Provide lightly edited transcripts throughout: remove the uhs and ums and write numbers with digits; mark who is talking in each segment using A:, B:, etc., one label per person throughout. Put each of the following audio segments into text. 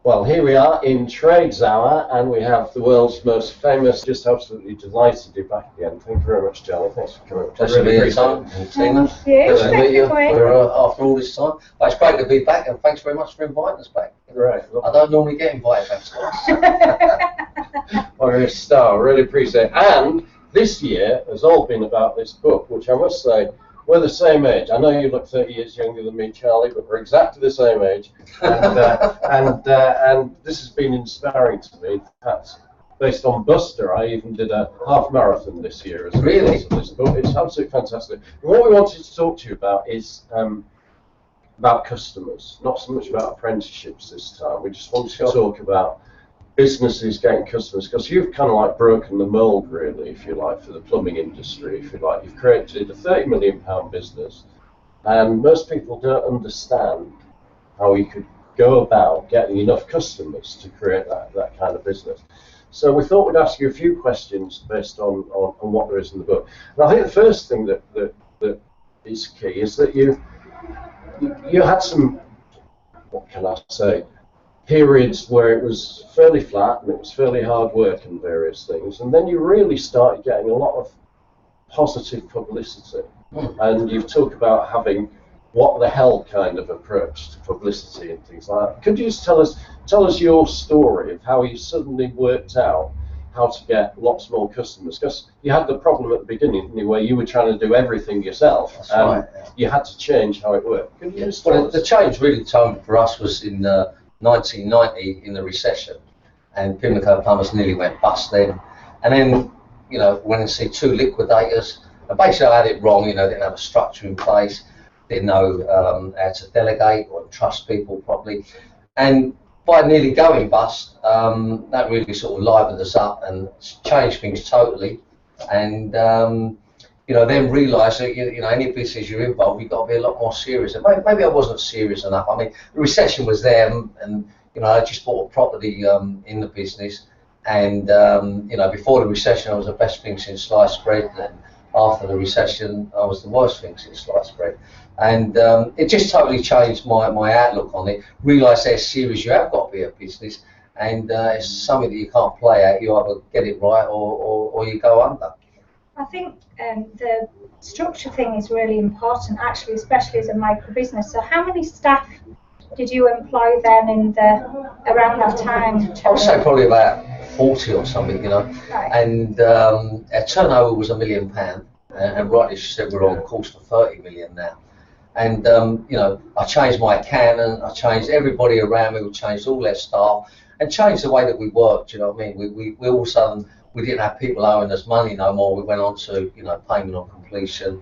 A: Well, here we are in Trades Hour, and we have the world's most famous. Just absolutely delighted to be back again. Thank you very much, Johnny. Thanks for coming.
B: Pleasure to be here, Tom. Tina.
C: Pleasure to meet you
B: After all this time. But it's great to be back, and thanks very much for inviting us back.
A: Right.
B: I don't normally get invited back twice.
A: Well, you're a star. Really appreciate it. And this year has all been about this book, which I must say, we're the same age. I know you look 30 years younger than me, Charlie, but we're exactly the same age. And this has been inspiring to me. That's based on Buster. I even did a half marathon this year as a result of this book. It's absolutely fantastic. And what we wanted to talk to you about is about customers, not so much about apprenticeships this time. We just wanted to talk about businesses getting customers, because you've kind of like broken the mold, really, if you like, for the plumbing industry, if you like. You've created a £30 million business, and most people don't understand how you could go about getting enough customers to create that kind of business. So we thought we'd ask you a few questions based on what there is in the book. And I think the first thing that is key is that you had some, what can I say, periods where it was fairly flat and it was fairly hard work and various things, and then you really started getting a lot of positive publicity. And you've talked about having what the hell kind of approach to publicity and things like that. Could you just tell us your story of how you suddenly worked out how to get lots more customers? Because you had the problem at the beginning, where you were trying to do everything yourself.
B: That's right.
A: You had to change how it worked. Could you just
B: the change really, Tom, for us was in 1990 in the recession, and Pimlico Plumbers nearly went bust then. And then, went and see two liquidators. And basically, I had it wrong. Didn't have a structure in place, didn't know how to delegate or trust people properly. And by nearly going bust, that really sort of livened us up and changed things totally. And then realised that any business you're involved, you've got to be a lot more serious. And maybe I wasn't serious enough. I mean, the recession was there, and I just bought a property in the business. And before the recession, I was the best thing since sliced bread. And after the recession, I was the worst thing since sliced bread. And it just totally changed my outlook on it. Realised how serious you have got to be a business, and it's something that you can't play at. You either get it right or you go under.
C: I think the structure thing is really important, actually, especially as a micro business. So how many staff did you employ then around that time?
B: I would say probably about 40 or something, Right. And our turnover was £1 million, and rightly she said we're on course for 30 million now. And I changed my accountant, I changed everybody around me, we changed all their staff, and changed the way that we worked. You know what I mean? We all of a sudden, we didn't have people owing us money no more. We went on to payment on completion,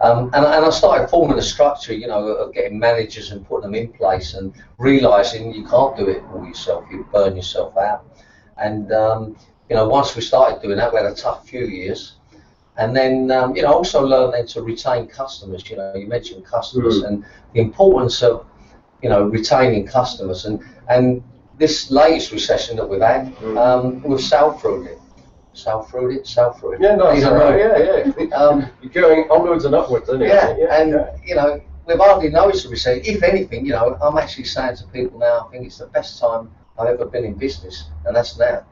B: and I started forming a structure, of getting managers and putting them in place, and realising you can't do it all yourself. You burn yourself out. And once we started doing that, we had a tough few years. And then also learned then to retain customers. You mentioned customers and the importance of retaining customers. And this latest recession that we've had, we've sailed through it. Sailed through it.
A: Yeah, no, yeah. You're going onwards and upwards, isn't it?
B: Yeah. And we've hardly noticed a recession. If anything, I'm actually saying to people now, I think it's the best time I've ever been in business, and that's now.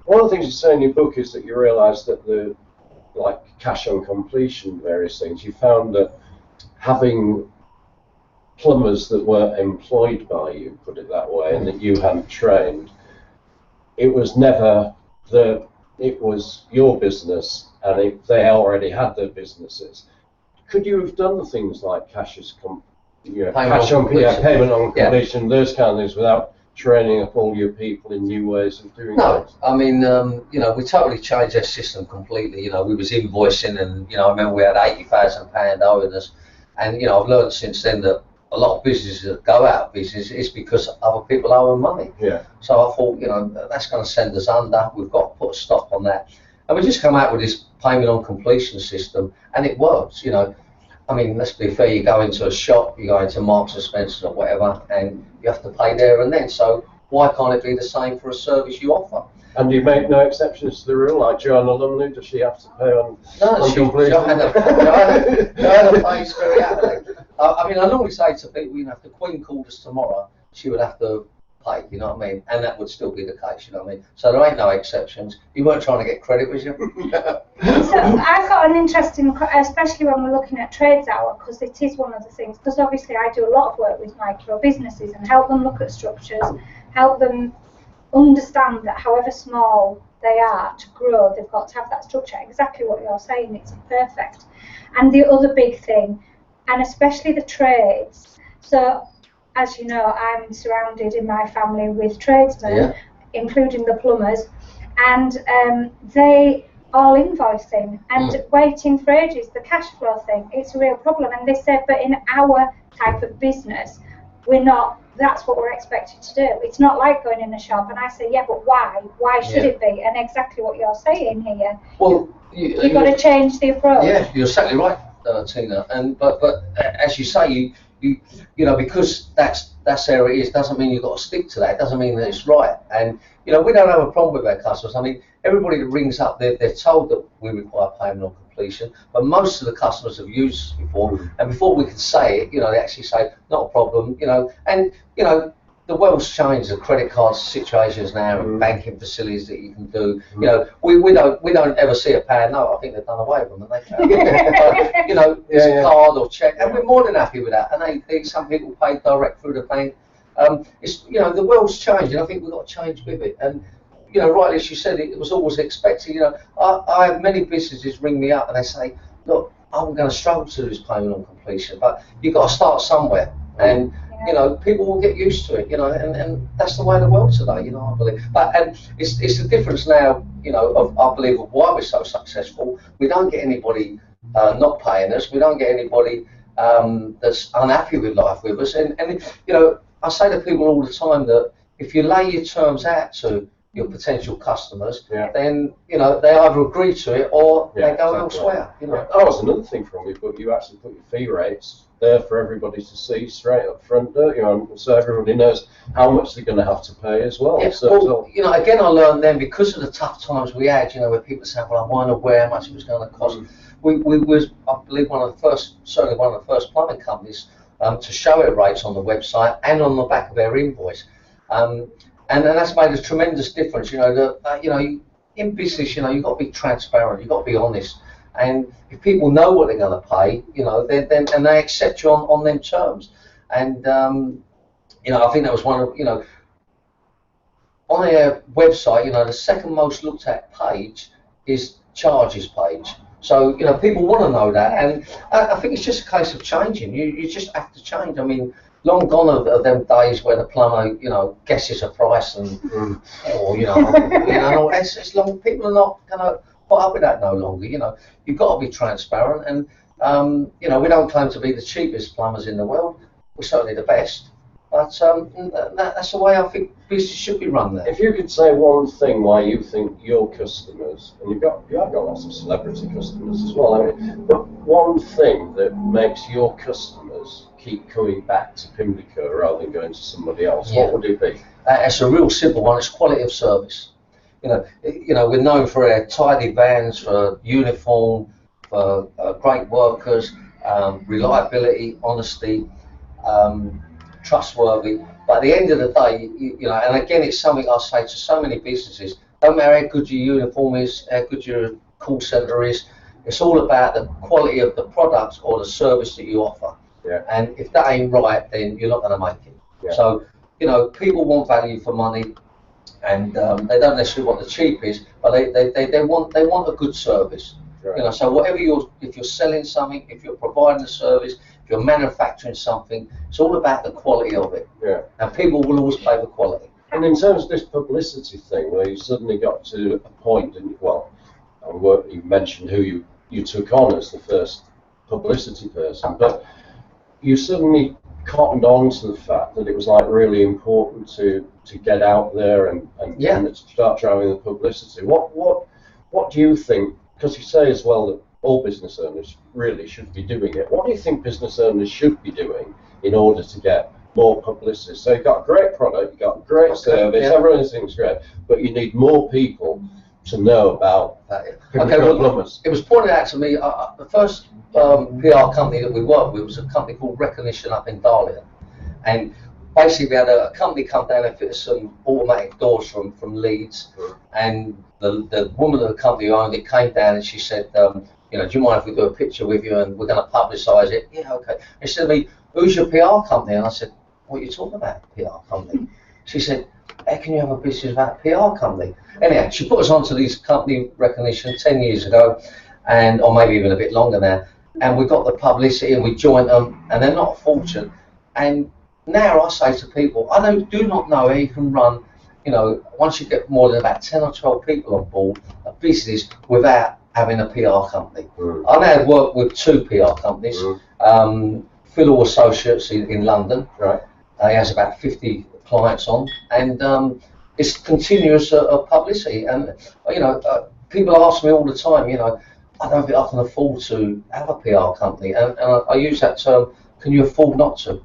A: One of the things you say in your book is that you realise that like cash on completion, various things, you found that having plumbers that were employed by you, put it that way, and that you hadn't trained, it was never it was your business, and they already had their businesses. Could you have done things like payment on completion, those kind of things, without training up all your people in new ways of doing things?
B: I mean, we totally changed that system completely. We was invoicing, and I remember we had £80,000 owing us, and I've learned since then that a lot of businesses that go out of business is because other people owe them money.
A: Yeah.
B: So I thought, that's going to send us under. We've got to put a stop on that, and we just come out with this payment on completion system, and it works. I mean, let's be fair, you go into a shop, you go into Marks and Spencer's or whatever, and you have to pay there and then. So why can't it be the same for a service you offer?
A: And you make no exceptions to the rule, like Joanna Lumley, does she have to pay on completion?
B: Joanna pays very happily. I mean, I normally say to people, if the Queen called us tomorrow, she would have to pay, you know what I mean? And that would still be the case, you know what I mean? So there ain't no exceptions. You weren't trying to get credit, was you?
C: So I've got an interesting, especially when we're looking at trades hour, because it is one of the things, because obviously I do a lot of work with micro businesses and help them look at structures, help them understand that however small they are to grow, they've got to have that structure. Exactly what you're saying, it's perfect. And the other big thing, and especially the trades, so as you know, I'm surrounded in my family with tradesmen, including the plumbers, and they all invoicing and waiting for ages, the cash flow thing, it's a real problem. And they said, but in our type of business, we're not, that's what we're expected to do. It's not like going in a shop. And I say, yeah, but why? Why should it be? And exactly what you're saying here.
B: Well,
C: you've got to change the approach.
B: Yeah, you're exactly right, Tina. And but as you say, you know, because that's how it is, doesn't mean you've got to stick to that. It doesn't mean that it's right. And you know, we don't have a problem with our customers. I mean, everybody that rings up, they're told that we require payment on completion, but most of the customers have used it before, and before we can say it, you know, they actually say, not a problem, you know. And you know, the world's changed. The credit card situations now, and banking facilities that you can do. You know, we don't ever see a pound note. I think they've done away with them, haven't they? But, you know, it's a card or check, and we're more than happy with that. And some people pay direct through the bank. It's, you know, the world's changed, and I think we've got to change with it. And you know, rightly as you said, it was always expected. You know, I have many businesses ring me up and they say, look, I'm going to struggle to do this payment on completion, but you've got to start somewhere. And you know, people will get used to it, you know, and that's the way of the world today, you know, I believe. But and it's the difference now, you know, of I believe of why we're so successful. We don't get anybody not paying us. We don't get anybody that's unhappy with life with us. And you know, I say to people all the time that if you lay your terms out to your potential customers, then you know they either agree to it or they go elsewhere. You know,
A: that was another thing from you, but you actually put your fee rates there for everybody to see straight up front, don't you? And so everybody knows how much they're going to have to pay as well.
B: Yeah. So, you know, again, I learned then because of the tough times we had. You know, where people say, "Well, I wasn't aware how much it was going to cost." We was, I believe, certainly one of the first plumbing companies to show our rates on the website and on the back of our invoice. And that's made a tremendous difference. You know, you know, in business, you know, you've got to be transparent. You've got to be honest. And if people know what they're going to pay, you know, then and they accept you on them terms. And you know, I think that was one of, you know, on our website, you know, the second most looked at page is charges page. So you know, people want to know that, and I think it's just a case of changing. You just have to change. I mean, long gone are them days where the plumber, you know, guesses a price and, or you know, it's long. People are not going to put up with that no longer. You know, you've got to be transparent, and you know, we don't claim to be the cheapest plumbers in the world. We're certainly the best, but that's the way I think business should be run there.
A: If you could say one thing why you think your customers, and you have got lots of celebrity customers as well, I mean, but one thing that makes your customers keep coming back to Pimlico rather than going to somebody else, what would it be?
B: It's a real simple one. It's quality of service. You know, we're known for our tidy vans, for uniform, for great workers, reliability, honesty, trustworthy. But at the end of the day, you know, and again, it's something I say to so many businesses. Don't matter how good your uniform is, how good your call centre is. It's all about the quality of the product or the service that you offer. And if that ain't right, then you're not going to make it. So, you know, people want value for money, and they don't necessarily want the cheapest, but they want a good service. You know, so whatever if you're selling something, if you're providing a service, if you're manufacturing something, it's all about the quality of it. And people will always pay for quality.
A: And in terms of this publicity thing, where you suddenly got to a point, and you mentioned who you took on as the first publicity person, but you suddenly cottoned on to the fact that it was like really important to get out there and start driving the publicity. What do you think? Because you say as well that all business owners really should be doing it. What do you think business owners should be doing in order to get more publicity? So you've got a great product, you've got a great service, everyone thinks great, but you need more people to know about plumbers.
B: It was pointed out to me, the first PR company that we worked with was a company called Recognition up in Darlington, and basically we had a company come down and fit us some automatic doors from Leeds, and the woman of the company who owned it came down and she said, you know, do you mind if we do a picture with you and we're going to publicise it? Yeah, okay. And she said to me, who's your PR company? And I said, what are you talking about, PR company? She said, how can you have a business without a PR company? Anyhow, she put us onto this company recognition 10 years ago, and or maybe even a bit longer now, and we got the publicity and we joined them, and they're not a fortune. And now I say to people, I do not know how you can run, you know, once you get more than about 10 or 12 people on board, a business without having a PR company. I now work with 2 PR companies, Phil Associates in London.
A: Right.
B: He has about 50 clients on, and it's continuous publicity. And you know, people ask me all the time, you know, I don't think I can afford to have a PR company, and I use that term, can you afford not to?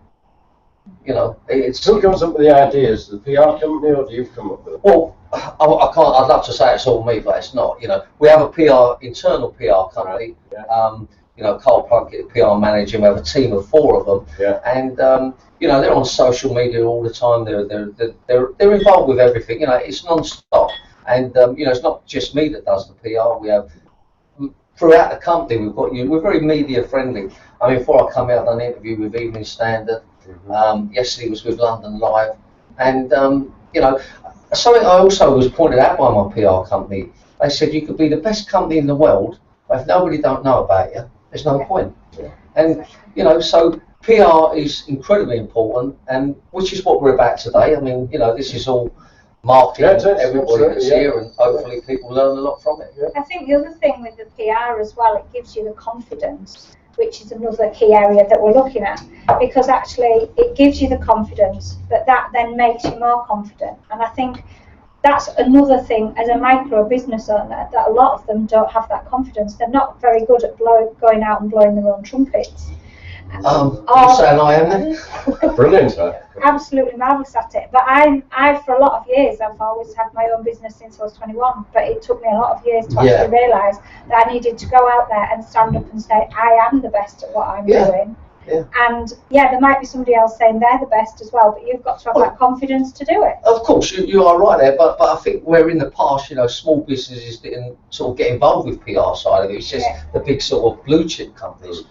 B: You know, it's...
A: Who comes up with the ideas, the PR company, or do you come up with it?
B: Well, I can't, I'd love to say it's all me, but it's not. You know, we have a internal PR company.
A: Right. Yeah.
B: You know, Cowell, PR manager. We have a team of 4 of them. Yeah. And you know, they're on social media all the time. They're involved with everything. You know, it's non-stop. And you know, it's not just me that does the PR. We have throughout the company. We've got you. We're very media friendly. I mean, before I come out, I done an interview with Evening Standard. Yesterday was with London Live, and you know, something I also was pointed out by my PR company. They said you could be the best company in the world, but if nobody don't know about you, there's no point. Yeah. And you know, so PR is incredibly important, and which is what we're about today. I mean, you know, this is all marketing. Yeah, everybody that's here, and hopefully people learn a lot from it. Yeah.
C: I think the other thing with the PR as well, it gives you the confidence, which is another key area that we're looking at, because actually it gives you the confidence, but that then makes you more confident. And I think that's another thing as a micro business owner, that a lot of them don't have that confidence. They're not very good at going out and blowing their own trumpets.
B: You're saying I am then?
A: Brilliant, sir.
C: Absolutely marvellous at it. But I for a lot of years, I've always had my own business since I was 21, but it took me a lot of years to actually realise that I needed to go out there and stand up and say, I am the best at what I'm doing. Yeah. And there might be somebody else saying they're the best as well, but you've got to have that confidence to do it.
B: Of course, you are right there, but I think where in the past, you know, small businesses didn't sort of get involved with PR side of it. It's just the big sort of blue chip companies.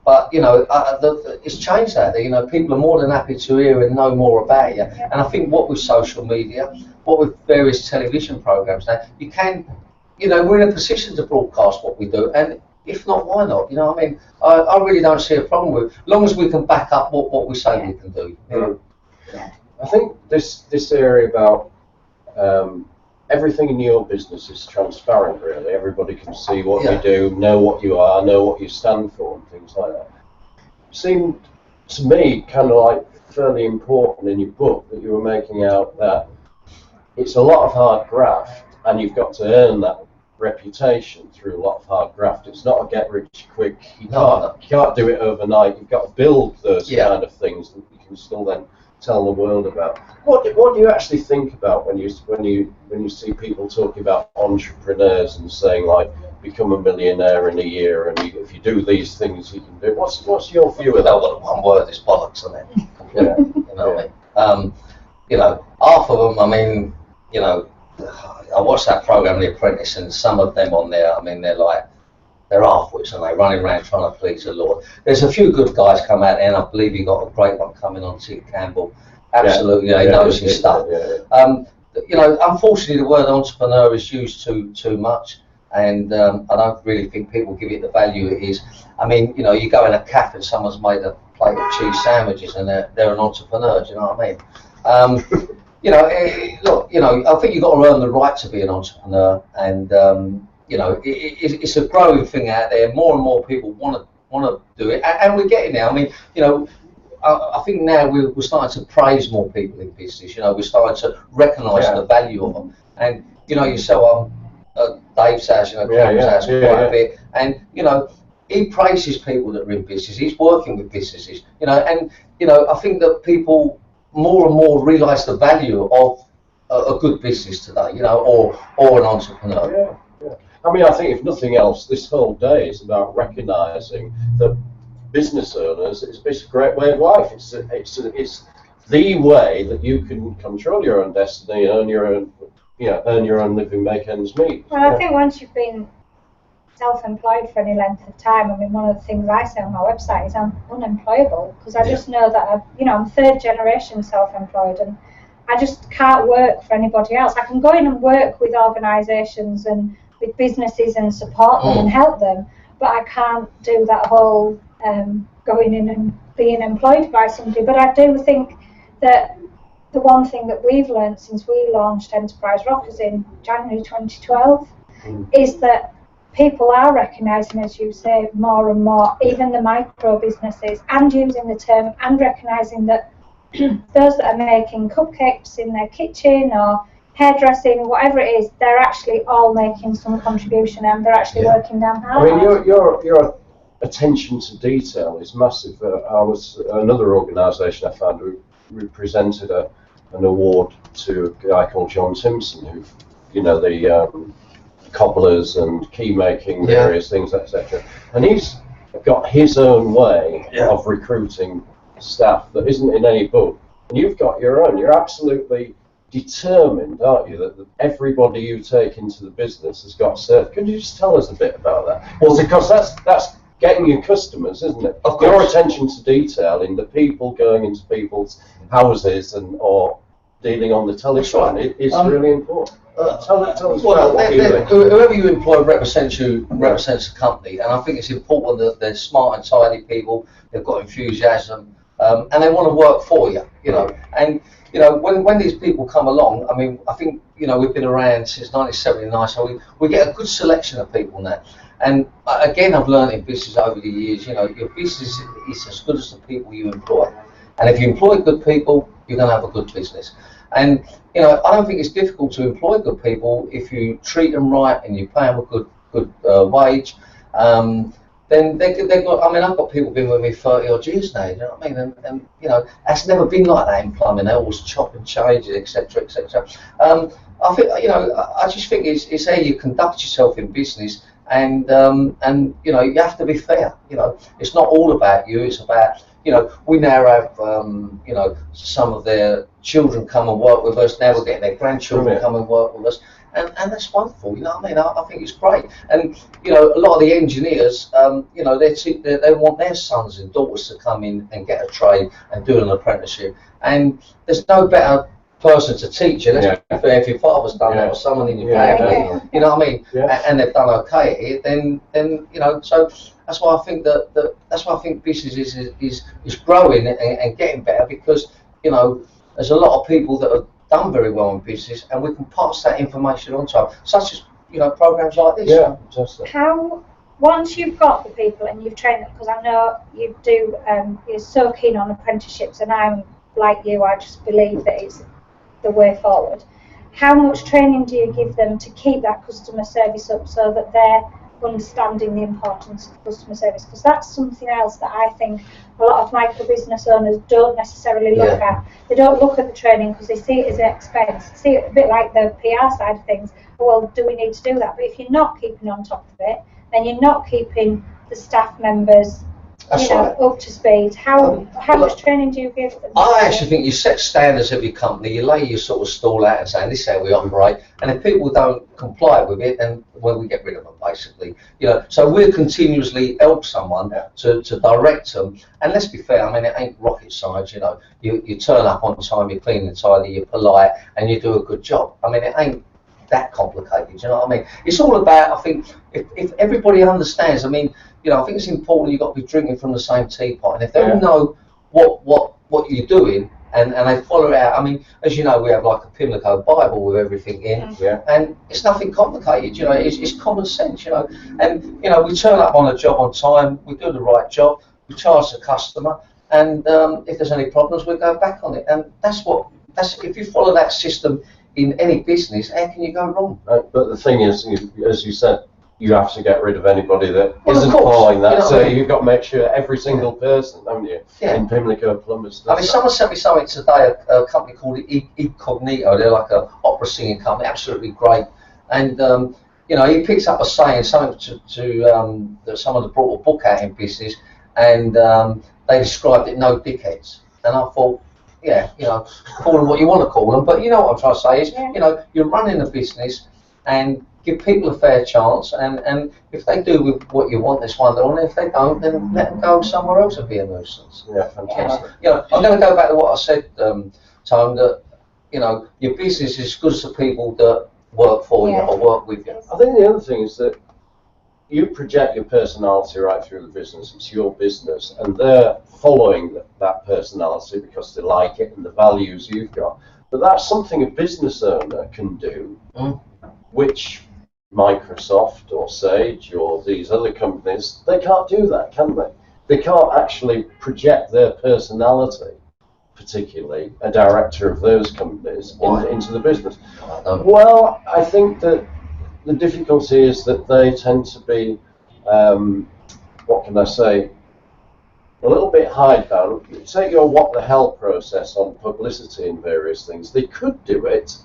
B: But you know, it's changed that. You know, people are more than happy to hear and know more about you. Yeah. And I think what with social media, what with various television programs now, you can, you know, we're in a position to broadcast what we do. And if not, why not? You know, I mean, I really don't see a problem with, as long as we can back up what we say we can do. You know?
A: I think this area about everything in your business is transparent, really. Everybody can see what you do, know what you are, know what you stand for, and things like that. It seemed to me kind of like fairly important in your book that you were making out that it's a lot of hard graft, and you've got to earn that reputation through a lot of hard graft. It's not a get rich quick. You can't do it overnight. You've got to build those kind of things that you can still then tell the world about. What do you actually think about when you see people talking about entrepreneurs and saying like become a millionaire in a year, and if you do these things you can do? What's your view of that?
B: One word is bollocks, isn't it? You know what I mean? You know, half of them. I mean, you know, I watched that program, The Apprentice, and some of them on there. I mean, they're half-wits, and they're running around trying to please the Lord. There's a few good guys come out there, and I believe you got a great one coming on, Tim Campbell. Absolutely, he knows his stuff. You know, unfortunately, the word entrepreneur is used too much, and I don't really think people give it the value it is. I mean, you know, you go in a cafe and someone's made a plate of cheese sandwiches, and they're an entrepreneur. Do you know what I mean? You know, look, you know, I think you've got to earn the right to be an entrepreneur, and you know, it's a growing thing out there. More and more people want to do it, and we're getting there. I mean, you know, I think now we're starting to praise more people in business. You know, we're starting to recognise the value of them. And you know, yourself, Dave's house, you know, Cameron's house quite a bit, and you know, he praises people that are in business. He's working with businesses, you know, and you know, I think that people more and more realise the value of a good business today, you know, or an entrepreneur.
A: Yeah. I mean, I think if nothing else, this whole day is about recognising that business owners, it's a great way of life. the way that you can control your own destiny and earn your own, earn your own living, make ends meet.
C: Well, I think once you've been self-employed for any length of time, I mean, one of the things I say on my website is I'm unemployable, because I just know that I'm third generation self-employed, and I just can't work for anybody else. I can go in and work with organisations and with businesses and support them and help them, but I can't do that whole going in and being employed by somebody. But I do think that the one thing that we've learned since we launched Enterprise Rockers in January 2012 is that people are recognising, as you say, more and more, even the micro businesses, and using the term and recognising that those that are making cupcakes in their kitchen or hairdressing, whatever it is, they're actually all making some contribution, and they're actually working down hard.
A: I mean, your attention to detail is massive. I was another organisation I found who presented an award to a guy called John Simpson, who, the cobblers and key making, various things, etc. And he's got his own way of recruiting staff that isn't in any book. And you've got your own. You're absolutely determined, aren't you, that everybody you take into the business has got served. Could you just tell us a bit about that? Well, because that's getting your customers, isn't it? Of your attention to detail in the people going into people's houses or dealing on the telephone is really important. Tell us about what you do.
B: Whoever you employ represents the company, and I think it's important that they're smart and tidy people. They've got enthusiasm, and they want to work for you. And when these people come along, I mean, I think we've been around since 1979, so we get a good selection of people now. And again, I've learned in business over the years, your business is as good as the people you employ. And if you employ good people, you're going to have a good business. And I don't think it's difficult to employ good people if you treat them right and you pay them a good wage. Then they've got. I mean, I've got people been with me 30 odd years now. You know what I mean? And that's never been like that in plumbing. They always chop and change, etc., etc. I think I just think it's how you conduct yourself in business. And you have to be fair. It's not all about you. It's about we now have some of their children come and work with us. Now we're getting their grandchildren come and work with us, and that's wonderful. You know what I mean? I think it's great. And a lot of the engineers, they want their sons and daughters to come in and get a trade and do an apprenticeship. And there's no better person to teach you. Let's be fair, if your father's done that or someone in your family, you know what I mean, and they've done okay at it, then so that's why I think that's why I think business is growing and getting better, because there's a lot of people that have done very well in business, and we can pass that information on to them, such as programs like this.
A: Yeah, fantastic.
C: How, once you've got the people and you've trained them, because I know you do, you're so keen on apprenticeships, and I'm like you, I just believe that it's the way forward. How much training do you give them to keep that customer service up, so that they're understanding the importance of customer service? Because that's something else that I think a lot of micro business owners don't necessarily look at. They don't look at the training because they see it as an expense. See it a bit like the PR side of things. Well, do we need to do that? But if you're not keeping on top of it, then you're not keeping the staff members up to speed. How much training do you give them?
B: I actually think you set standards of your company, you lay your sort of stall out and say, this is how we operate, and if people don't comply with it, then we get rid of them, basically. So we'll continuously help someone to direct them. And let's be fair, I mean, it ain't rocket science. You turn up on time, you're clean and tidy, you're polite, and you do a good job. I mean, it ain't that complicated, you know what I mean? It's all about, I think, if everybody understands, I mean, I think it's important, you've got to be drinking from the same teapot, and if they know what you're doing and they follow it out. I mean, as you know, we have like a Pimlico Bible with everything in, and it's nothing complicated, it's common sense, and we turn up on a job on time, we do the right job, we charge the customer, and if there's any problems, we go back on it, and that's if you follow that system in any business, how can you go wrong?
A: But the thing is, as you said, you have to get rid of anybody that isn't following that. So you've got to make sure every single person, haven't you, in Pimlico Plumbers.
B: I mean, someone sent me something today, a company called Incognito. They're like an opera singing company, absolutely great. And he picks up a saying, something to that someone had brought a book out in business, and they described it, no dickheads. And I thought, call them what you want to call them, but you know what I'm trying to say is, you're running a business, and give people a fair chance, and if they do with what you want, it's wonderful, and if they don't, then let them go somewhere else and be a nuisance.
A: Yeah, fantastic.
B: I'm going to go back to what I said, Tone, that your business is as good as the people that work for you or work with you.
A: I think the other thing is that you project your personality right through the business. It's your business, and they're following that personality because they like it and the values you've got. But that's something a business owner can do, which Microsoft or Sage or these other companies, they can't do that, can they? They can't actually project their personality, particularly a director of those companies, into the business. Well, I think that the difficulty is that they tend to be, what can I say, a little bit hidebound. Take your what the hell process on publicity and various things. They could do it,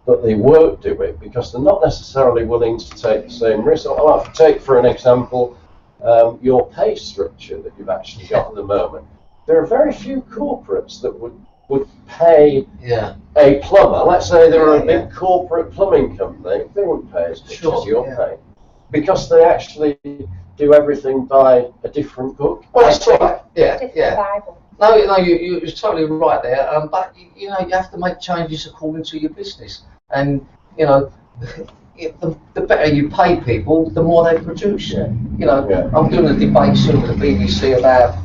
A: but they won't do it because they're not necessarily willing to take the same risk. I'll take, for an example, your pay structure that you've actually got at the moment. There are very few corporates that would pay a plumber. Let's say they're a big corporate plumbing company. They wouldn't pay as much as you're paying because they actually do everything by a different book.
B: Well, that's right.
C: Bible.
B: No, you're totally right there. But you have to make changes according to your business, and the better you pay people, the more they produce. I'm doing a debate soon with the BBC about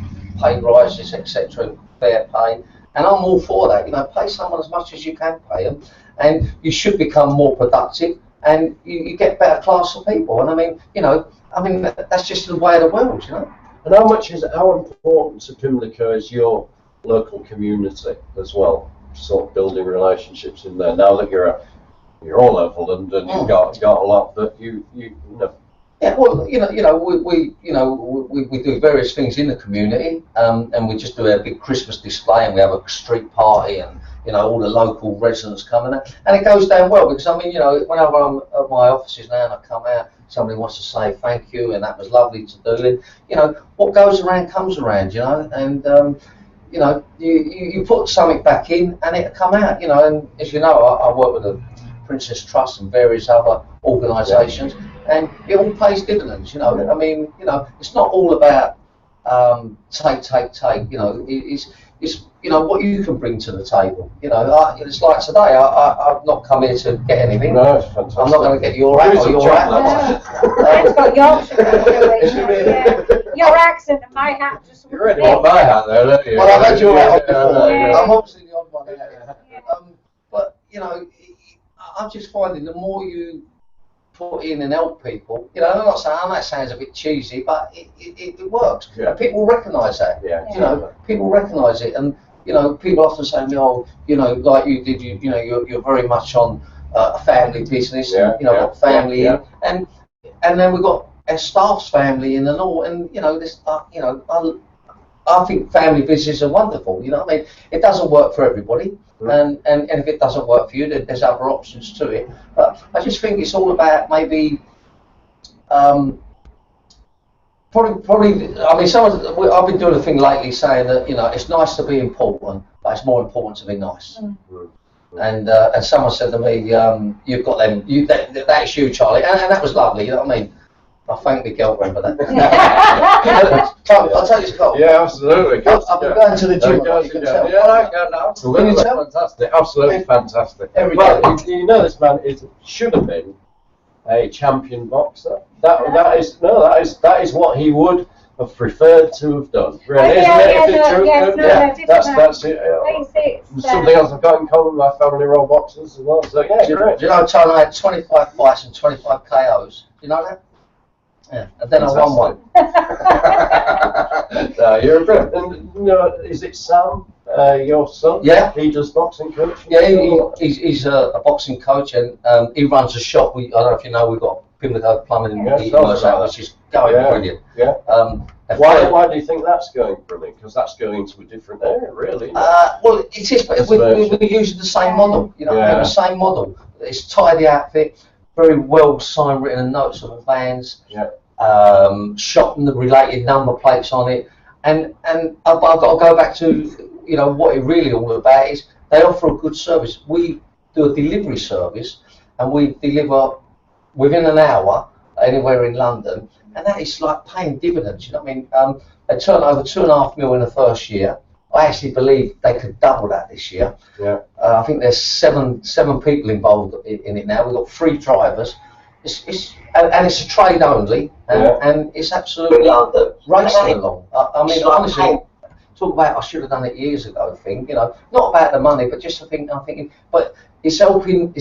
B: pay rises, etc., and fair pay, and I'm all for that. Pay someone as much as you can pay them, and you should become more productive, and you get better class of people. And I mean, that's just the way of the world,
A: And how important to Pimlico is your local community as well? Sort of building relationships in there. Now that you're all over London, you've got a lot that you know.
B: Yeah, well, we do various things in the community, and we just do a big Christmas display, and we have a street party, and all the local residents coming out, and it goes down well because whenever I'm at my offices now and I come out, somebody wants to say thank you, and that was lovely to do. And what goes around comes around, and you put something back in, and it'll come out, And as you know, I work with the Princess Trust and various other organisations. And it all pays dividends, I mean, it's not all about take. It's what you can bring to the table. It's like today. I've not come here to get anything.
A: No, it's fantastic.
B: I'm not going to get your hat or your hat.
C: I've got your accent and my hat just.
A: You already want my hat there, don't you?
B: Well, I've had your hat on before. I'm obviously the odd one there. But I'm just finding the more you put in and help people, I'm not saying that sounds a bit cheesy, but it works. And people recognise that. People recognise it, and people often say to me, like you did, you're very much on a family business, got family in, and then we've got our staff's family in and all, and this, I think family businesses are wonderful. I mean, it doesn't work for everybody. And if it doesn't work for you, then there's other options to it. But I just think it's all about maybe probably. I mean, I've been doing a thing lately saying that it's nice to be important, but it's more important to be nice. And someone said to me, "You've got them. That's you, Charlie," and that was lovely. You know what I mean? I thank the girlfriend for that. I'll tell you, Cole.
A: Yeah, absolutely.
B: I've been going to the gym. You can tell.
A: Absolutely.
B: Can you tell?
A: Fantastic. Absolutely fantastic.
B: Every
A: well,
B: day.
A: this man should have been a champion boxer. That is what he would have preferred to have done. Really, isn't it? That's it. Something else I've got in common with my family are all boxers as well. So yeah, great.
B: Do you know, Tony, I had 25 fights and 25 KOs. Do you know that? Yeah, and then I won one.
A: You're a brilliant. And is it Sam, your son?
B: Yeah.
A: He does boxing coaching?
B: Yeah, he's a boxing coach, and he runs a shop. I don't know if you know, we've got Pimlico Plumbers, which is going brilliant.
A: Yeah. Why do you think that's going brilliant? Because that's going into a different area, really.
B: Well, it is, but we're using the same model. The same model. It's tidy outfit, very well signed, written, and notes on the vans.
A: Yeah.
B: Shop and the related number plates on it, and I've got to go back to you know, what it really all about is they offer a good service. We do a delivery service, and we deliver within an hour anywhere in London, and that is like paying dividends. You know what I mean? They turned over 2.5 million in the first year. I actually believe they could double that this year.
A: Yeah.
B: I think there's seven people involved in it now. We've got 3 drivers. It's a trade only, and it's absolutely racing along. I mean, honestly, talk about I should have done it years ago thing. You know, not about the money, but just I'm thinking, but it's helping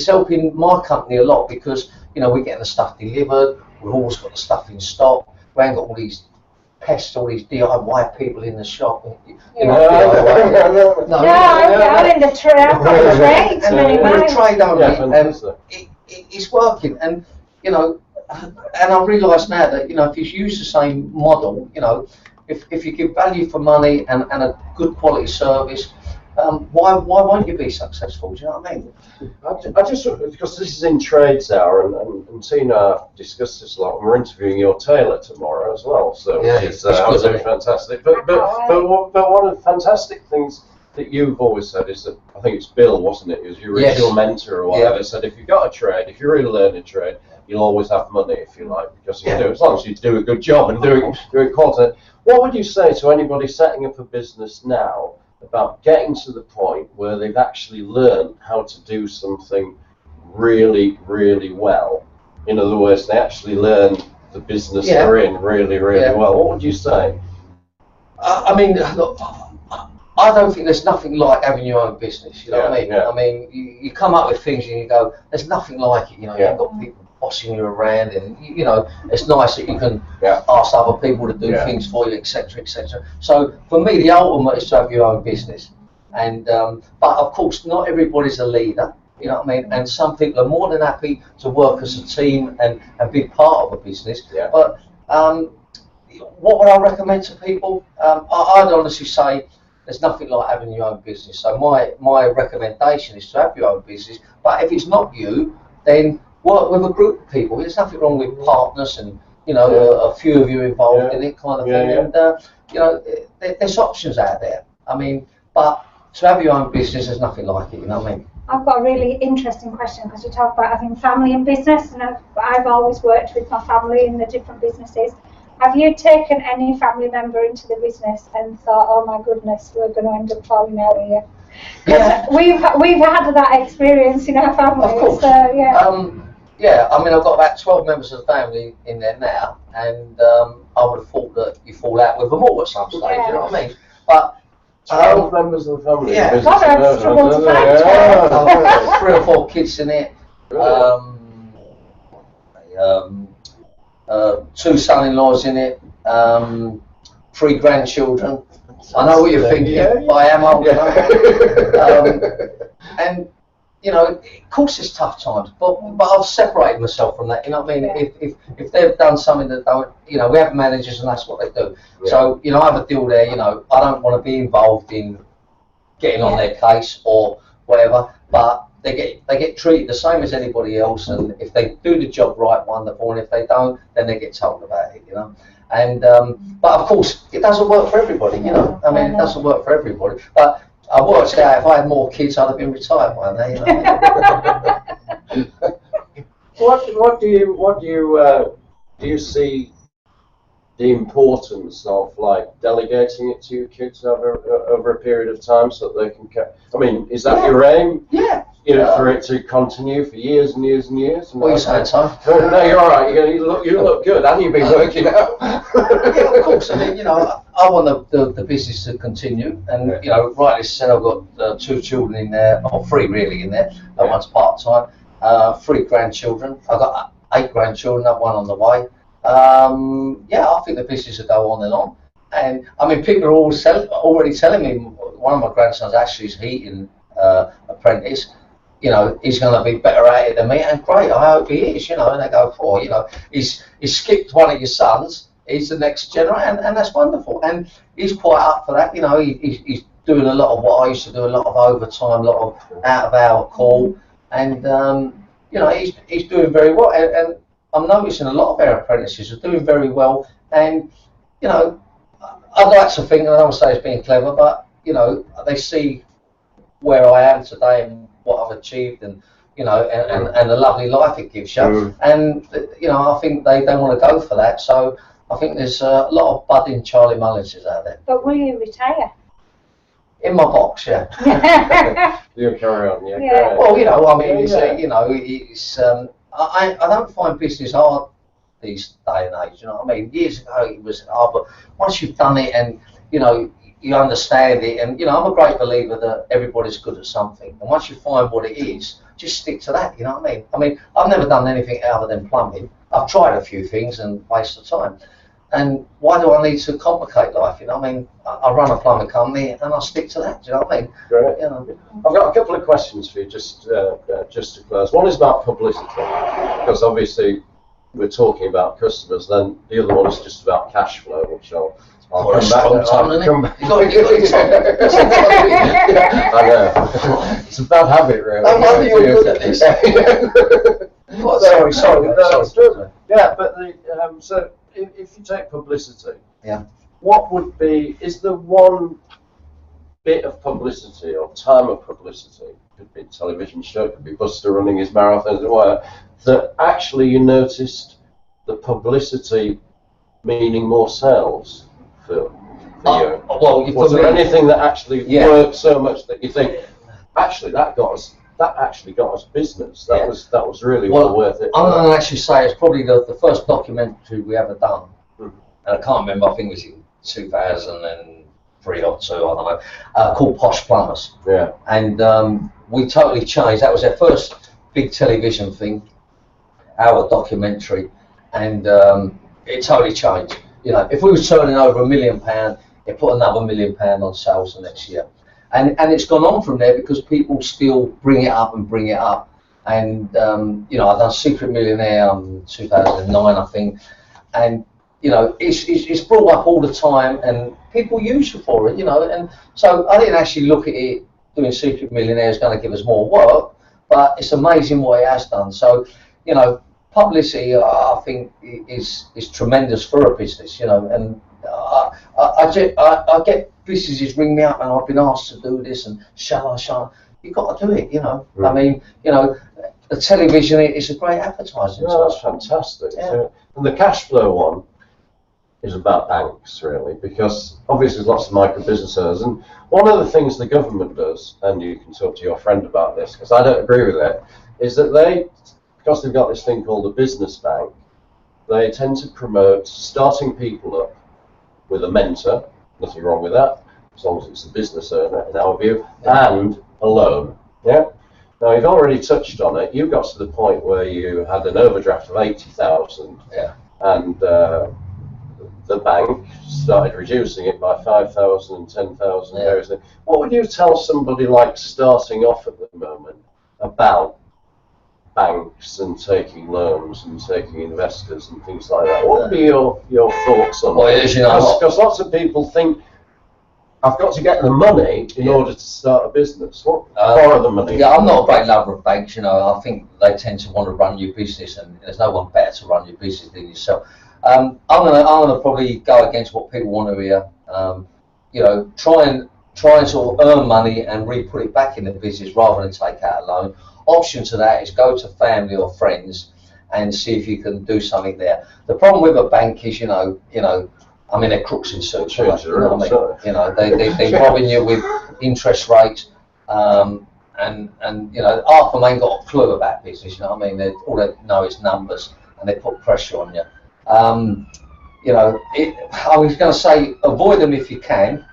B: my company a lot because you know we're getting the stuff delivered. We've always got the stuff in stock. We ain't got all these pests, all these DIY people in the shop. You know,
C: I'm in the trade. I've got the trade to many miles.
B: Trade only, and it's working. And you know, and I realise now that you know if you use the same model, you know, if you give value for money and a good quality service, why won't you be successful? Do you know what I mean?
A: I just because this is in Trades Hour, and Tina discussed this a lot. And we're interviewing your tailor tomorrow as well, so
B: yeah,
A: it's absolutely fantastic. But one of the fantastic things that you've always said is that I think it's Bill, wasn't it? It was your original mentor or whatever. Said if you've got a trade, if you're really learning a trade, you'll always have money if you like, because you do as long as you do a good job and do it quality. What would you say to anybody setting up a business now about getting to the point where they've actually learned how to do something really, really well? In other words, they actually learn the business they're in really, really well. What would you say?
B: I mean, look, I don't think there's nothing like having your own business. You know what I mean? I mean, you come up with things and you go, there's nothing like it. You know, you've got people bossing you around, and you know, it's nice that you can ask other people to do things for you, etc., etc. So for me, the ultimate is to have your own business, and but of course, not everybody's a leader. You know what I mean? And some people are more than happy to work as a team and be part of a business. Yeah. But what would I recommend to people? I'd honestly say there's nothing like having your own business. So my recommendation is to have your own business. But if it's not you, then work with a group of people. There's nothing wrong with partners and you know a few of you involved in it, kind of thing. And you know, there's options out there. I mean, but to have your own business, there's nothing like it. You know what I mean?
C: I've got a really interesting question because you talk about having family and business, and I've always worked with my family in the different businesses. Have you taken any family member into the business and thought, oh my goodness, we're going to end up falling out here? Because we've had that experience in our family.
B: Of course.
C: So,
B: yeah, I mean, I've got about 12 members of the family in there now, and I would have thought that you fall out with them all at some stage, you know what I mean? But
A: 12 members of the family.
B: Yeah,
C: God, I've struggled to find
B: 3 or 4 kids in it. 2 son-in-laws in it. 3 grandchildren. I know what you're thinking, but I am old enough. And you know, of course it's tough times, but I've separated myself from that. You know what I mean? If they've done something that don't, you know, we have managers and that's what they do. So you know, I have a deal there. You know, I don't want to be involved in getting on their case or whatever, but they get treated the same as anybody else. And if they do the job right, wonderful. And if they don't, then they get told about it. You know. And but of course, it doesn't work for everybody. You know, I mean, it doesn't work for everybody, but. I worked out if I had more kids, I'd have been retired by now. You know?
A: What do you see the importance of like delegating it to your kids over a period of time so that they can? I mean, is that your aim?
B: Yeah.
A: You know, for it to continue for years and years and years.
B: What are you saying, Tom?
A: No, you're all right. You look good, and you've been working out.
B: Yeah, of course. I mean, you know, I want the business to continue, and you know, rightly said, I've got 2 children in there, or 3 really in there. One's part time. 3 grandchildren. I've got 8 grandchildren. I've 1 on the way. I think the business will go on and on. And I mean, people are already telling me. One of my grandsons actually is heating apprentice. You know, he's going to be better at it than me, and great, I hope he is, you know, and they go, you know, he's skipped one of your sons, he's the next generation, and that's wonderful, and he's quite up for that, you know, he's doing a lot of what I used to do, a lot of overtime, a lot of out-of-hour call, and, you know, he's doing very well, and I'm noticing a lot of our apprentices are doing very well, and, you know, I'd like to think, and I don't say it's being clever, but, you know, they see where I am today and what I've achieved, and you know, and the lovely life it gives you. And you know, I think they want to go for that. So I think there's a lot of budding Charlie Mullinses out there.
C: But will you retire?
B: In my box, yeah.
A: You carry on, yeah.
C: Yeah.
B: Well, you know, I mean, you know, it's I don't find business hard these day and age. You know what I mean? Years ago it was hard, but once you've done it and you know you understand it, and you know, I'm a great believer that everybody's good at something, and once you find what it is, just stick to that. You know what I mean? I mean, I've never done anything other than plumbing. I've tried a few things and wasted time. And why do I need to complicate life? You know, I mean, I run a plumbing company and I stick to that. Do you know what I mean?
A: Great.
B: You know.
A: I've got a couple of questions for you, just to close. One is about publicity, because obviously we're talking about customers. Then the other one is just about cash flow, which I'll come back. I know. It's a bad habit, really.
B: No wonder you're good at this. Sorry.
A: Yeah, but so if you take publicity,
B: yeah,
A: what would be? Is there one bit of publicity or time of publicity? Could be a television show, could be Buster running his marathons, or whatever, that actually you noticed the publicity meaning more sales for you?
B: Well,
A: was there anything that actually worked so much that you think actually that actually got us business? That was really well worth it.
B: I'm going to actually say it's probably the first documentary we ever done, and I can't remember. I think it was in 2003 or 2. I don't know. Called Posh Plumbers.
A: Yeah.
B: And we totally changed. That was our first big television thing, our documentary, and it totally changed. You know, if we were turning over £1 million, it put another £1 million on sales the next year. And it's gone on from there because people still bring it up. And, you know, I've done Secret Millionaire in 2009, I think. And, you know, it's brought up all the time and people use it for it, you know. And so I didn't actually look at it doing Secret Millionaire is going to give us more work, but it's amazing what it has done. So, you know, publicity, I think, is tremendous for a business, you know. And I get businesses ring me up and I've been asked to do this and shall I? You've got to do it, you know. I mean, you know, the television is a great advertising.
A: No, that's fantastic.
B: Yeah.
A: So, and the cash flow one is about banks, really, because obviously there's lots of micro business owners, and one of the things the government does, and you can talk to your friend about this because I don't agree with it, is that because they've got this thing called the business bank, they tend to promote starting people up with a mentor, nothing wrong with that, as long as it's the business owner in our view, and a loan. Yeah. Now you've already touched on it. You got to the point where you had an overdraft of 80,000, and the bank started reducing it by 5,000 and 10,000. Yeah. What would you tell somebody like starting off at the moment about banks and taking loans and taking investors and things like that? What would be your thoughts on that?
B: As you know,
A: because lots of people think I've got to get the money in order to start a business. What borrow the money?
B: Yeah, I'm not a great lover of banks. You know, I think they tend to want to run your business, and there's no one better to run your business than yourself. I'm gonna probably go against what people want to hear. You know, try and sort of earn money and re-put it back in the business rather than take out a loan. Option to that is go to family or friends and see if you can do something there. The problem with a bank is, you know, I mean, they're crooks in suits. You know what I mean? You know, they're robbing you with interest rates, and you know, half of them ain't got a clue about business. You know what I mean? All they know is numbers, and they put pressure on you. You know, I was going to say avoid them if you can.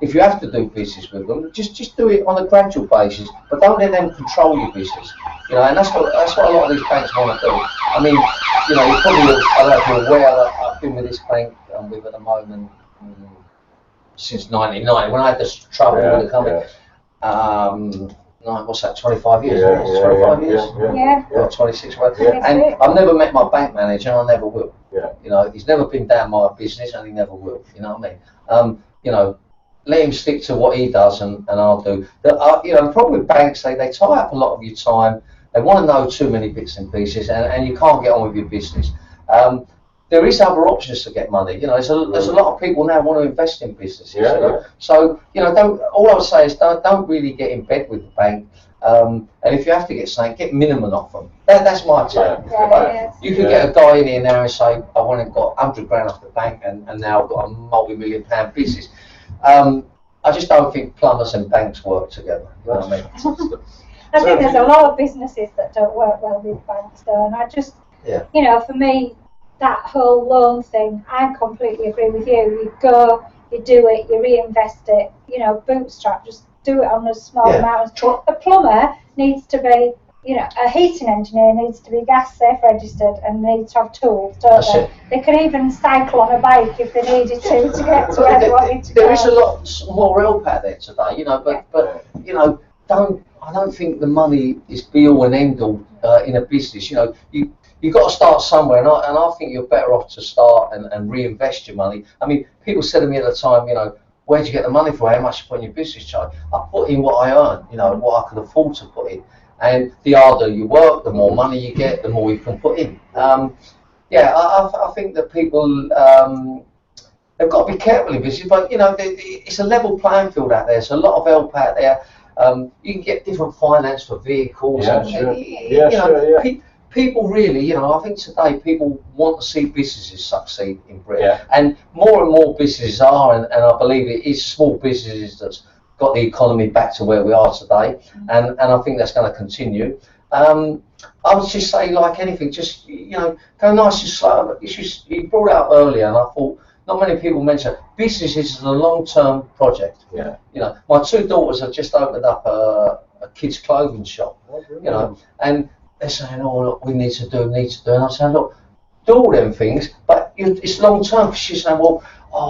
B: If you have to do business with them, just do it on a gradual basis, but don't let them control your business. You know, and that's what a lot of these banks want to do. I mean, you know, I don't know if you're aware that I've been with this bank I'm with at the moment since 1990 when I had this trouble with the company. What's that? 25 years. 25 years.
C: Yeah.
B: 26. And I've never met my bank manager, and I never will. Yeah. You know, he's never been down my business, and he never will. You know what I mean? You know, let him stick to what he does, and I'll do. You know, the problem with banks, they tie up a lot of your time. They want to know too many bits and pieces, and you can't get on with your business. there is other options to get money. You know, there's a lot of people now want to invest in businesses.
A: Yeah,
B: you know? So, you know, all I would say is don't really get in bed with the bank. And if you have to get something, get minimum off them. That's my take. You can get a guy in here now and say, I want to got 100 grand off the bank, and now I've got a multi-million-pound business. I just don't think plumbers and banks work together. You know what I mean?
C: I think there's a lot of businesses that don't work well with banks, though, and I just, you know, for me, that whole loan thing, I completely agree with you. You go, you do it, you reinvest it, you know, bootstrap, just do it on a small amount. A plumber needs to be, you know, a heating engineer needs to be gas safe registered and needs to have tools, don't they? They can even cycle on a bike if they needed to get to where they wanted to go.
B: There is a lot more help out there today, you know, but you know, I don't think the money is be all and end all in a business. You know, you've got to start somewhere, and I think you're better off to start and reinvest your money. I mean, people said to me at the time, you know, where'd you get the money for? How much you put in your business charge? I put in what I earn, you know, what I can afford to put in. And the harder you work, the more money you get, the more you can put in. I think that people, they've got to be careful in business, but, you know, it's a level playing field out there. There's a lot of help out there. You can get different finance for vehicles. People really, you know, I think today people want to see businesses succeed in Britain. And more businesses are, and I believe it is small businesses that's got the economy back to where we are today, and I think that's going to continue. I would just say, like anything, just, you know, go nice and slow. You brought it up earlier, and I thought not many people mention business is a long-term project. You know, my two daughters have just opened up a kids' clothing shop. You know, and they're saying, "Oh, look, we need to do," and I say, "Look, do all them things, but it's long-term." She's saying, "Well,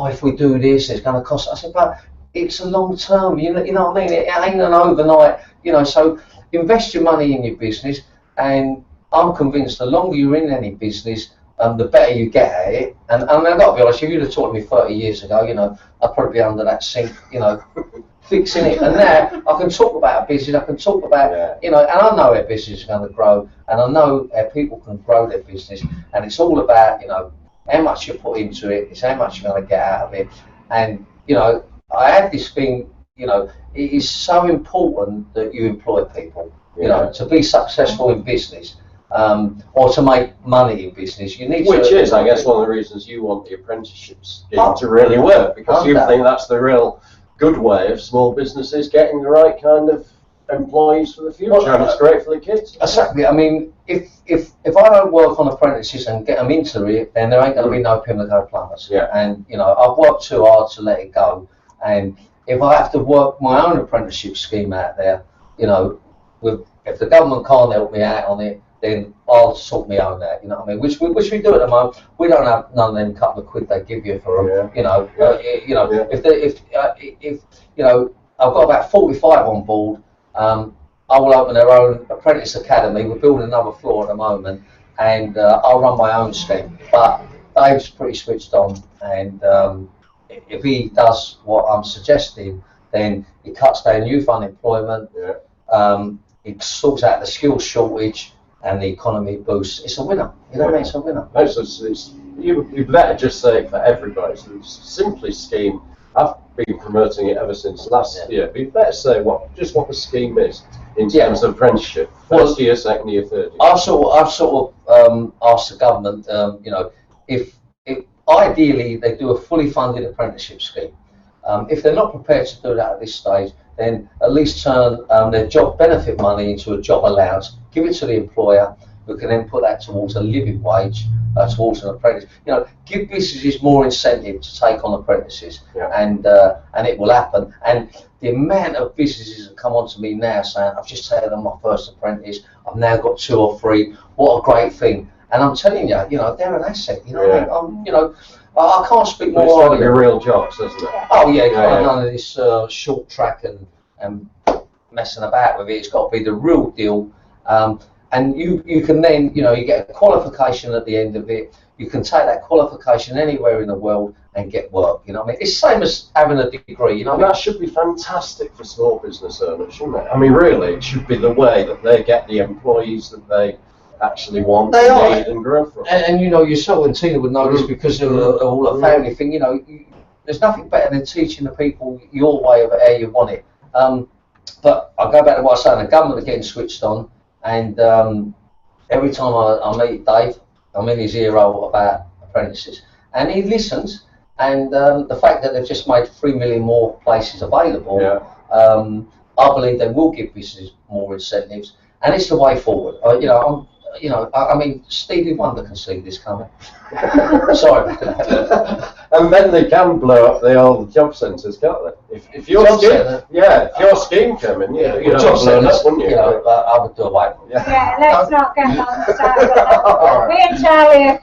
B: if we do this, it's going to cost." I said, "But it's a long term, you know what I mean? It ain't an overnight, you know, so invest your money in your business, and I'm convinced the longer you're in any business, the better you get at it. And I mean, I've got to be honest, if you'd have taught me 30 years ago, you know, I'd probably be under that sink, you know, fixing it. And now I can talk about a business, I can talk about, you know, and I know our business is going to grow, and I know how people can grow their business, and it's all about, you know, how much you put into it, it's how much you're going to get out of it. And, you know, I have this thing, you know, it is so important that you employ people, you know, to be successful in business, or to make money in business. You need
A: Which is, I guess, one of the reasons you want the apprenticeships to really work, because you think that's the real good way of small businesses getting the right kind of employees for the future, and it's great for the kids.
B: Exactly. I mean, if I don't work on apprentices and get them into it, then there ain't going to be no Pimlico Plumbers. And, you know, I've worked too hard to let it go. And if I have to work my own apprenticeship scheme out there, you know, if the government can't help me out on it, then I'll sort my own out. You know what I mean? Which we do at the moment. We don't have none of them couple of quid they give you for them. You know, if you know, I've got about 45 on board. I will open their own apprentice academy. We're building another floor at the moment, and I'll run my own scheme. But Dave's pretty switched on, and if he does what I'm suggesting, then it cuts down youth unemployment, it sorts out the skills shortage, and the economy boosts. It's a winner. You know what I mean? It's a winner.
A: You better just say it for everybody. So it's simply scheme. I've been promoting it ever since last year. But you better say what the scheme is in terms of apprenticeship. First year, second year, third year.
B: I've sort of asked the government, you know, if ideally they do a fully funded apprenticeship scheme. If they're not prepared to do that at this stage, then at least turn their job benefit money into a job allowance, give it to the employer, who can then put that towards a living wage, towards an apprentice. You know, give businesses more incentive to take on apprentices, and it will happen. And the amount of businesses that come on to me now saying, "I've just taken on my first apprentice, I've now got 2 or 3, what a great thing." And I'm telling you, you know, they're an asset. You know, you know, I can't speak more.
A: It's got to be real jobs, doesn't it?
B: Oh yeah, none of this short track and messing about with it. It's got to be the real deal. And you can then, you know, you get a qualification at the end of it. You can take that qualification anywhere in the world and get work. You know what I mean? It's the same as having a degree. You know,
A: and that should be fantastic for small business owners, shouldn't it? I mean, really, it should be the way that they get the employees that they actually want,
B: They are.
A: need, and grow from.
B: And you know, yourself and Tina would know this because of all the family thing. You know, there's nothing better than teaching the people your way of how you want it. But I go back to what I was saying. The government are getting switched on, and every time I meet Dave, I'm in his ear roll about apprentices, and he listens. And the fact that they've just made 3 million more places available, I believe they will give businesses more incentives, and it's the way forward. I mean, Stevie Wonder can see this coming. Sorry.
A: And then they can blow up the old job centres, can't they? If your scheme came in, you'd have blown up, wouldn't you?
B: You know, I would do away.
C: Yeah, let's not get on started on that. Me and Charlie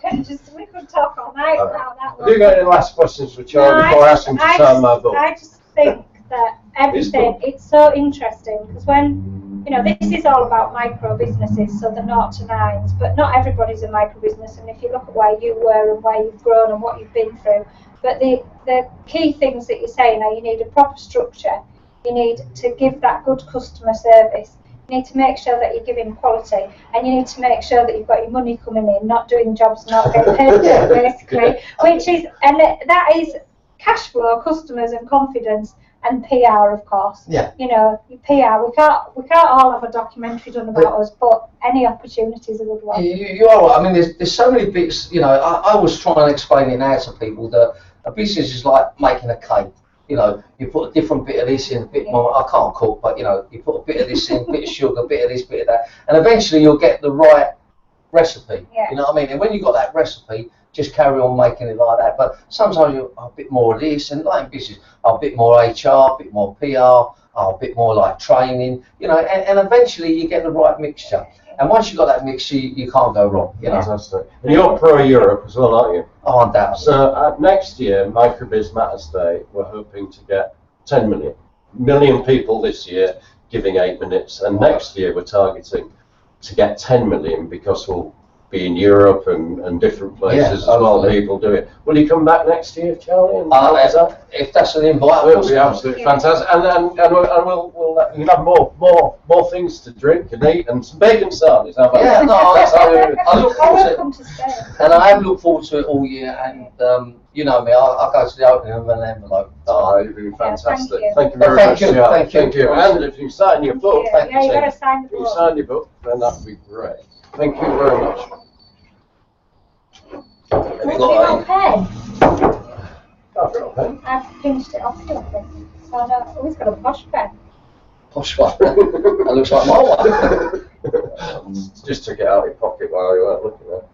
C: we could talk all night about that one.
A: Have you got any last questions for Charlie before I ask him to sign my book?
C: I just think that everything, it's so interesting, because when, you know, this is all about micro businesses, so the 0 to 9s, but not everybody's a micro business, and if you look at where you were and where you've grown and what you've been through, but the key things that you're saying are you need a proper structure, you need to give that good customer service, you need to make sure that you're giving quality, and you need to make sure that you've got your money coming in, not doing jobs not getting paid for it, basically, which is, and that is cash flow, customers and confidence, and PR, of course.
B: Yeah.
C: You know, PR. We can't all have a documentary done about us, but any opportunity is a good one.
B: You are right. I mean, there's so many bits. You know, I was trying to explain it now to people that a business is like making a cake. You know, you put a different bit of this in, a bit more. I can't cook, but you know, you put a bit of this in, a bit of sugar, a bit of this, bit of that, and eventually you'll get the right recipe.
C: Yeah.
B: You know what I mean? And when you've got that recipe, just carry on making it like that. But sometimes you're a bit more of this, and like in business, a bit more HR, a bit more PR, a bit more like training, you know, and eventually you get the right mixture. And once you've got that mixture, you can't go wrong, you know.
A: Fantastic. And you're pro-Europe as well, aren't you?
B: Oh, undoubtedly.
A: So next year, Microbizmattersday, we're hoping to get 10 million people this year giving 8 minutes, and next year we're targeting to get 10 million because we'll be in Europe and different places as well. People do it. Will you come back next year, Charlie? And
B: if that's an invite,
A: it will be absolutely fantastic. And we'll you have more things to drink and eat and some bacon sandwiches. How about that?
B: I look forward to it. And I have looked forward to it all year. And you know me, I go to the opening of an envelope.
A: Oh, you've been fantastic.
C: Yeah,
A: thank you very much.
B: Thank you.
A: And if you sign your book,
C: you got to sign the book.
A: If you sign your book, then that'd be great. Thank you very much.
C: Have you got a pen?
A: I've got a pen.
C: I've pinched it off your thing. So I don't, oh, he's got a posh pen.
B: Posh one. That looks like my one.
A: Just took it out of your pocket while you weren't looking at it.